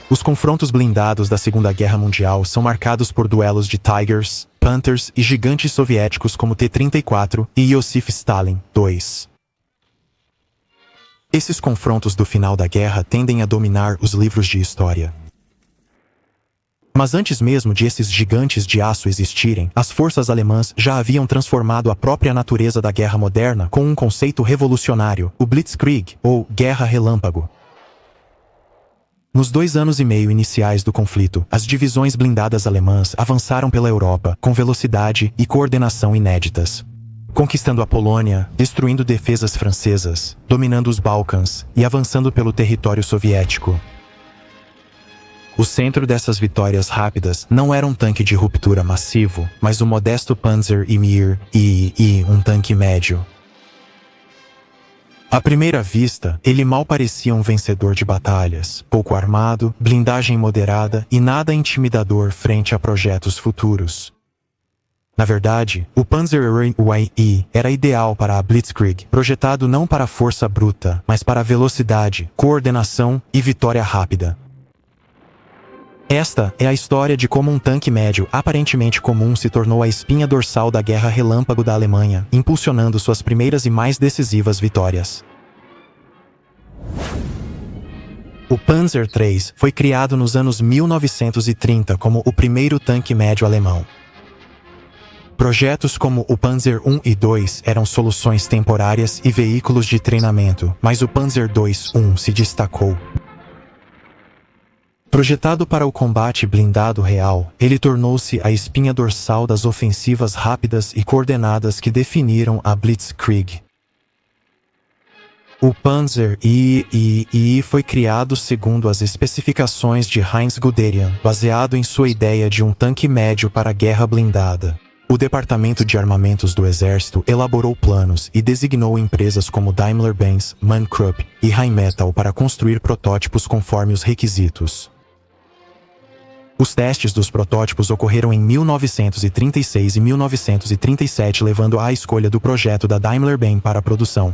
Os confrontos blindados da Segunda Guerra Mundial são marcados por duelos de Tigers, Panthers e gigantes soviéticos como T-34 e Iosif Stalin II. Esses confrontos do final da guerra tendem a dominar os livros de história. Mas antes mesmo de esses gigantes de aço existirem, as forças alemãs já haviam transformado a própria natureza da guerra moderna com um conceito revolucionário, o Blitzkrieg, ou Guerra Relâmpago. Nos 2 anos e meio iniciais do conflito, as divisões blindadas alemãs avançaram pela Europa com velocidade e coordenação inéditas, conquistando a Polônia, destruindo defesas francesas, dominando os Balcãs e avançando pelo território soviético. O centro dessas vitórias rápidas não era um tanque de ruptura massivo, mas o modesto Panzer Mir I, um tanque médio. À primeira vista, ele mal parecia um vencedor de batalhas, pouco armado, blindagem moderada e nada intimidador frente a projetos futuros. Na verdade, o Panzer I era ideal para a Blitzkrieg, projetado não para força bruta, mas para velocidade, coordenação e vitória rápida. Esta é a história de como um tanque médio aparentemente comum se tornou a espinha dorsal da Guerra Relâmpago da Alemanha, impulsionando suas primeiras e mais decisivas vitórias. O Panzer III foi criado nos anos 1930 como o primeiro tanque médio alemão. Projetos como o Panzer I e II eram soluções temporárias e veículos de treinamento, mas o Panzer II se destacou. Projetado para o combate blindado real, ele tornou-se a espinha dorsal das ofensivas rápidas e coordenadas que definiram a Blitzkrieg. O Panzer I foi criado segundo as especificações de Heinz Guderian, baseado em sua ideia de um tanque médio para a guerra blindada. O Departamento de Armamentos do Exército elaborou planos e designou empresas como Daimler-Benz, MAN Krupp e Rheinmetall para construir protótipos conforme os requisitos. Os testes dos protótipos ocorreram em 1936 e 1937, levando à escolha do projeto da Daimler-Benz para a produção.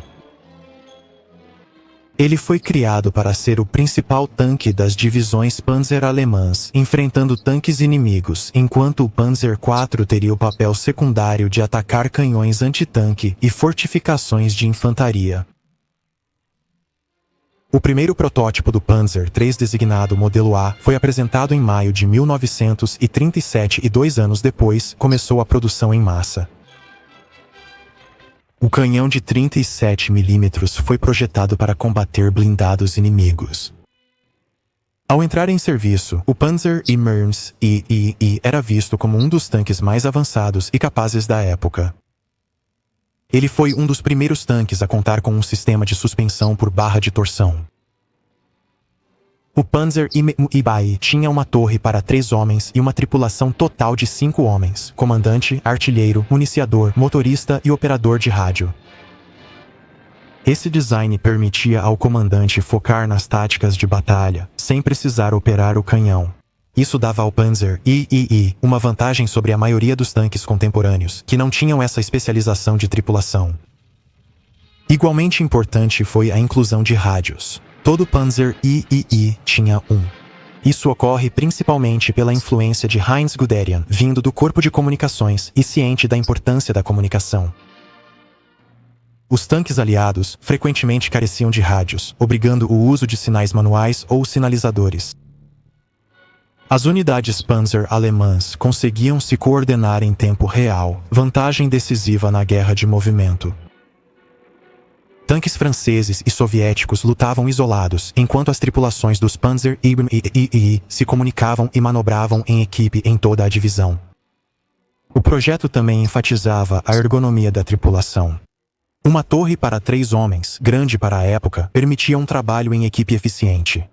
Ele foi criado para ser o principal tanque das divisões Panzer alemãs, enfrentando tanques inimigos, enquanto o Panzer IV teria o papel secundário de atacar canhões antitanque e fortificações de infantaria. O primeiro protótipo do Panzer III, designado Modelo A, foi apresentado em maio de 1937 e 2 anos depois, começou a produção em massa. O canhão de 37 mm foi projetado para combater blindados inimigos. Ao entrar em serviço, o Panzer I era visto como um dos tanques mais avançados e capazes da época. Ele foi um dos primeiros tanques a contar com um sistema de suspensão por barra de torção. O Panzer I tinha uma torre para 3 homens e uma tripulação total de 5 homens: comandante, artilheiro, municiador, motorista e operador de rádio. Esse design permitia ao comandante focar nas táticas de batalha, sem precisar operar o canhão. Isso dava ao Panzer I uma vantagem sobre a maioria dos tanques contemporâneos, que não tinham essa especialização de tripulação. Igualmente importante foi a inclusão de rádios. Todo Panzer I tinha um. Isso ocorre principalmente pela influência de Heinz Guderian, vindo do corpo de comunicações e ciente da importância da comunicação. Os tanques aliados frequentemente careciam de rádios, obrigando o uso de sinais manuais ou sinalizadores. As unidades Panzer alemãs conseguiam se coordenar em tempo real, vantagem decisiva na guerra de movimento. Tanques franceses e soviéticos lutavam isolados, enquanto as tripulações dos Panzer I se comunicavam e manobravam em equipe em toda a divisão. O projeto também enfatizava a ergonomia da tripulação. Uma torre para 3 homens, grande para a época, permitia um trabalho em equipe eficiente.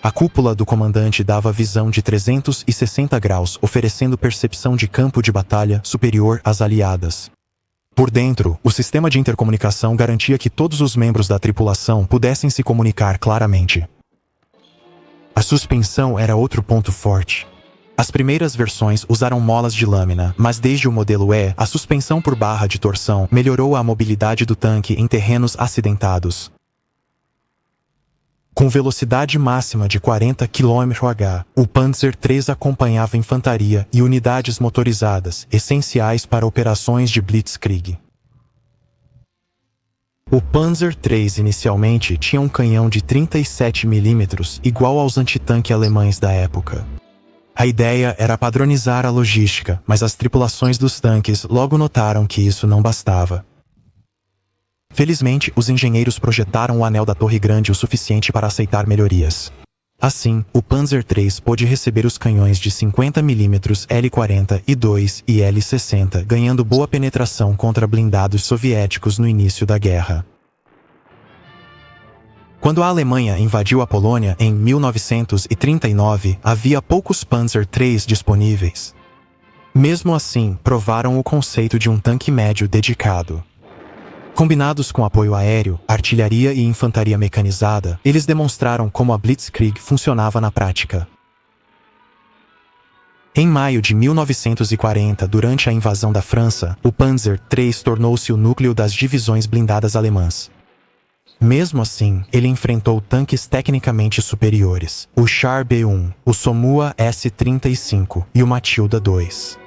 A cúpula do comandante dava visão de 360 graus, oferecendo percepção de campo de batalha superior às aliadas. Por dentro, o sistema de intercomunicação garantia que todos os membros da tripulação pudessem se comunicar claramente. A suspensão era outro ponto forte. As primeiras versões usaram molas de lâmina, mas desde o modelo E, a suspensão por barra de torção melhorou a mobilidade do tanque em terrenos acidentados. Com velocidade máxima de 40 km/h, o Panzer III acompanhava infantaria e unidades motorizadas, essenciais para operações de Blitzkrieg. O Panzer III inicialmente tinha um canhão de 37 mm igual aos antitanque alemães da época. A ideia era padronizar a logística, mas as tripulações dos tanques logo notaram que isso não bastava. Felizmente, os engenheiros projetaram o anel da Torre Grande o suficiente para aceitar melhorias. Assim, o Panzer III pôde receber os canhões de 50 mm L-42 e L-60, ganhando boa penetração contra blindados soviéticos no início da guerra. Quando a Alemanha invadiu a Polônia em 1939, havia poucos Panzer III disponíveis. Mesmo assim, provaram o conceito de um tanque médio dedicado. Combinados com apoio aéreo, artilharia e infantaria mecanizada, eles demonstraram como a Blitzkrieg funcionava na prática. Em maio de 1940, durante a invasão da França, o Panzer III tornou-se o núcleo das divisões blindadas alemãs. Mesmo assim, ele enfrentou tanques tecnicamente superiores, o Char B-1, o Somua S-35 e o Matilda II.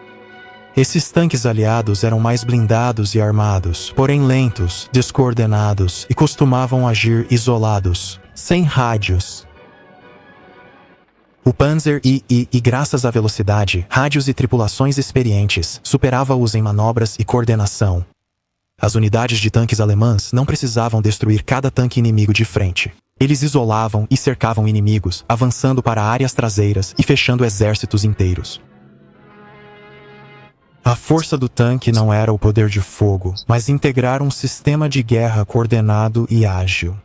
Esses tanques aliados eram mais blindados e armados, porém lentos, descoordenados e costumavam agir isolados, sem rádios. O Panzer II, graças à velocidade, rádios e tripulações experientes, superava-os em manobras e coordenação. As unidades de tanques alemãs não precisavam destruir cada tanque inimigo de frente. Eles isolavam e cercavam inimigos, avançando para áreas traseiras e fechando exércitos inteiros. A força do tanque não era o poder de fogo, mas integrar um sistema de guerra coordenado e ágil.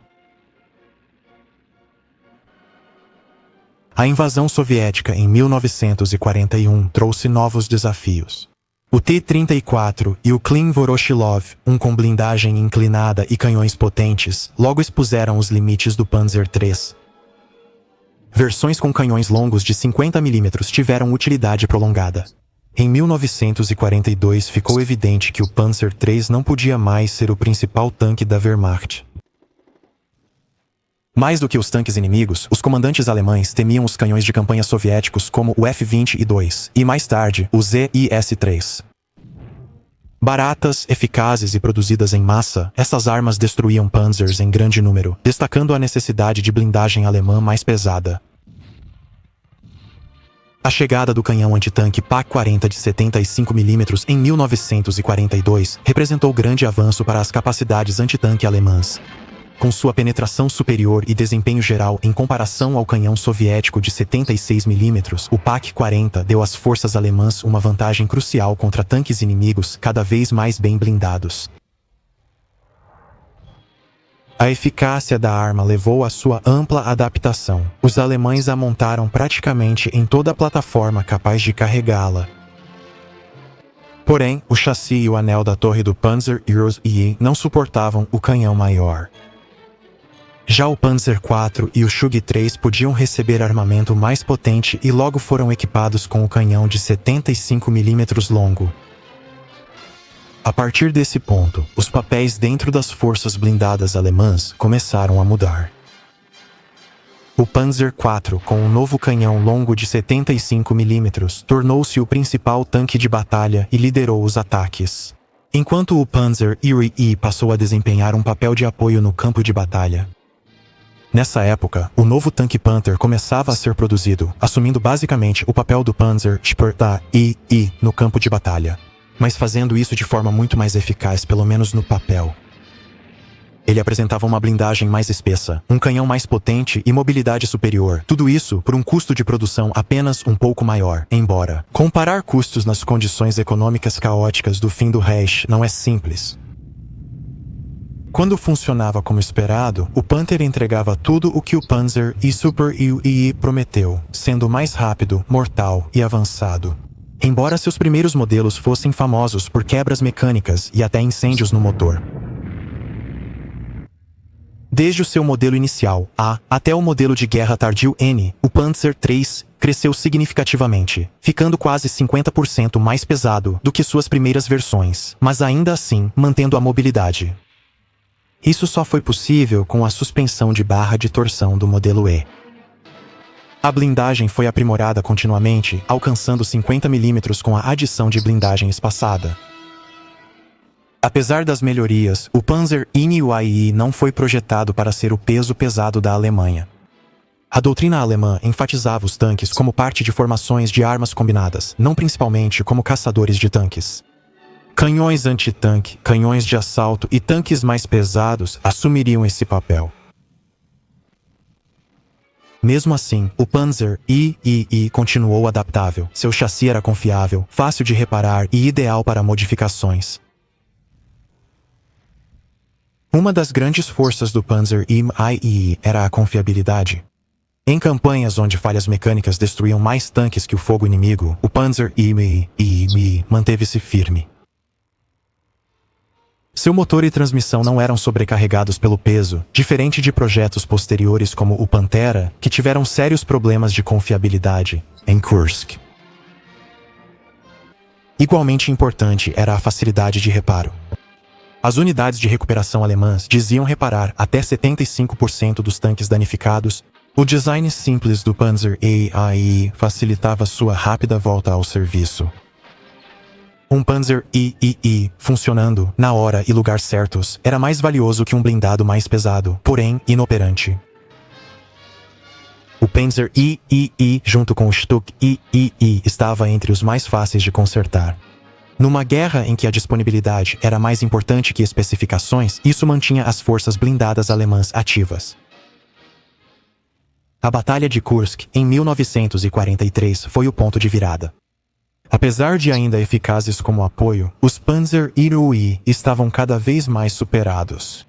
A invasão soviética em 1941 trouxe novos desafios. O T-34 e o Klin Voroshilov, um com blindagem inclinada e canhões potentes, logo expuseram os limites do Panzer III. Versões com canhões longos de 50 mm tiveram utilidade prolongada. Em 1942 ficou evidente que o Panzer III não podia mais ser o principal tanque da Wehrmacht. Mais do que os tanques inimigos, os comandantes alemães temiam os canhões de campanha soviéticos como o F-22 e, mais tarde, o ZIS-3. Baratas, eficazes e produzidas em massa, essas armas destruíam panzers em grande número, destacando a necessidade de blindagem alemã mais pesada. A chegada do canhão antitanque PaK-40 de 75 mm em 1942 representou grande avanço para as capacidades antitanque alemãs. Com sua penetração superior e desempenho geral em comparação ao canhão soviético de 76 mm, o PaK-40 deu às forças alemãs uma vantagem crucial contra tanques inimigos cada vez mais bem blindados. A eficácia da arma levou à sua ampla adaptação. Os alemães a montaram praticamente em toda a plataforma capaz de carregá-la. Porém, o chassi e o anel da torre do Panzer II não suportavam o canhão maior. Já o Panzer IV e o Chug III podiam receber armamento mais potente e logo foram equipados com o canhão de 75 mm longo. A partir desse ponto, os papéis dentro das forças blindadas alemãs começaram a mudar. O Panzer IV, com um novo canhão longo de 75 mm, tornou-se o principal tanque de batalha e liderou os ataques. Enquanto o Panzer II passou a desempenhar um papel de apoio no campo de batalha. Nessa época, o novo tanque Panther começava a ser produzido, assumindo basicamente o papel do Panzer II no campo de batalha. Mas fazendo isso de forma muito mais eficaz, pelo menos no papel. Ele apresentava uma blindagem mais espessa, um canhão mais potente e mobilidade superior. Tudo isso por um custo de produção apenas um pouco maior. Embora comparar custos nas condições econômicas caóticas do fim do Reich não é simples. Quando funcionava como esperado, o Panther entregava tudo o que o Panzer e Super II prometeu, sendo mais rápido, mortal e avançado. Embora seus primeiros modelos fossem famosos por quebras mecânicas e até incêndios no motor. Desde o seu modelo inicial, A, até o modelo de guerra tardio N, o Panzer III cresceu significativamente, ficando quase 50% mais pesado do que suas primeiras versões, mas ainda assim mantendo a mobilidade. Isso só foi possível com a suspensão de barra de torção do modelo E. A blindagem foi aprimorada continuamente, alcançando 50 mm com a adição de blindagem espaçada. Apesar das melhorias, o Panzer INI não foi projetado para ser o peso pesado da Alemanha. A doutrina alemã enfatizava os tanques como parte de formações de armas combinadas, não principalmente como caçadores de tanques. Canhões anti-tanque, canhões de assalto e tanques mais pesados assumiriam esse papel. Mesmo assim, o Panzer III continuou adaptável. Seu chassi era confiável, fácil de reparar e ideal para modificações. Uma das grandes forças do Panzer II era a confiabilidade. Em campanhas onde falhas mecânicas destruíam mais tanques que o fogo inimigo, o Panzer II manteve-se firme. Seu motor e transmissão não eram sobrecarregados pelo peso, diferente de projetos posteriores como o Pantera, que tiveram sérios problemas de confiabilidade em Kursk. Igualmente importante era a facilidade de reparo. As unidades de recuperação alemãs diziam reparar até 75% dos tanques danificados. O design simples do Panzer II facilitava sua rápida volta ao serviço. Um Panzer III funcionando na hora e lugar certos era mais valioso que um blindado mais pesado, porém inoperante. O Panzer III, junto com o Stuck II, estava entre os mais fáceis de consertar. Numa guerra em que a disponibilidade era mais importante que especificações, isso mantinha as forças blindadas alemãs ativas. A Batalha de Kursk, em 1943, foi o ponto de virada. Apesar de ainda eficazes como apoio, os Panzer II estavam cada vez mais superados.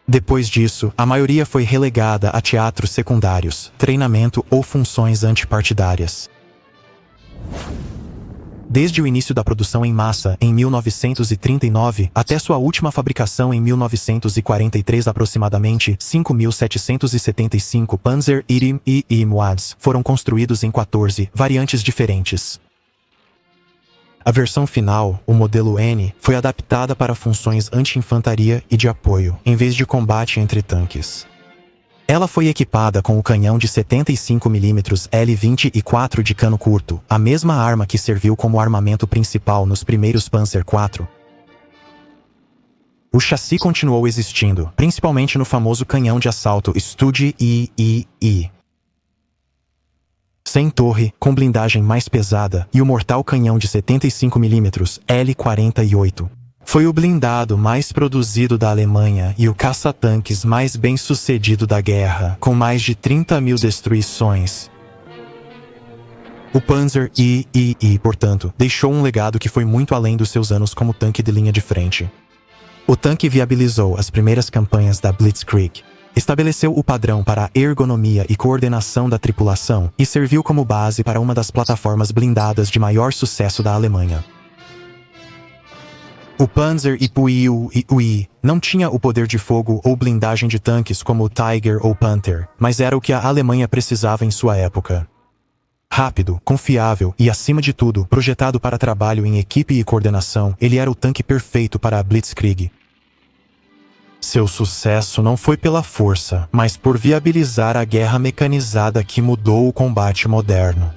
Depois disso, a maioria foi relegada a teatros secundários, treinamento ou funções antipartidárias. Desde o início da produção em massa, em 1939, até sua última fabricação em 1943, aproximadamente 5.775 Panzer II MUADs foram construídos em 14 variantes diferentes. A versão final, o modelo N, foi adaptada para funções anti-infantaria e de apoio, em vez de combate entre tanques. Ela foi equipada com o canhão de 75 mm L-24 de cano curto, a mesma arma que serviu como armamento principal nos primeiros Panzer IV. O chassi continuou existindo, principalmente no famoso canhão de assalto Studi III. Sem torre, com blindagem mais pesada, e o mortal canhão de 75 mm L-48. Foi o blindado mais produzido da Alemanha e o caça-tanques mais bem-sucedido da guerra, com mais de 30.000 destruições. O Panzer II, portanto, deixou um legado que foi muito além dos seus anos como tanque de linha de frente. O tanque viabilizou as primeiras campanhas da Blitzkrieg, estabeleceu o padrão para a ergonomia e coordenação da tripulação e serviu como base para uma das plataformas blindadas de maior sucesso da Alemanha. O Panzer II não tinha o poder de fogo ou blindagem de tanques como o Tiger ou Panther, mas era o que a Alemanha precisava em sua época. Rápido, confiável e, acima de tudo, projetado para trabalho em equipe e coordenação, ele era o tanque perfeito para a Blitzkrieg. Seu sucesso não foi pela força, mas por viabilizar a guerra mecanizada que mudou o combate moderno.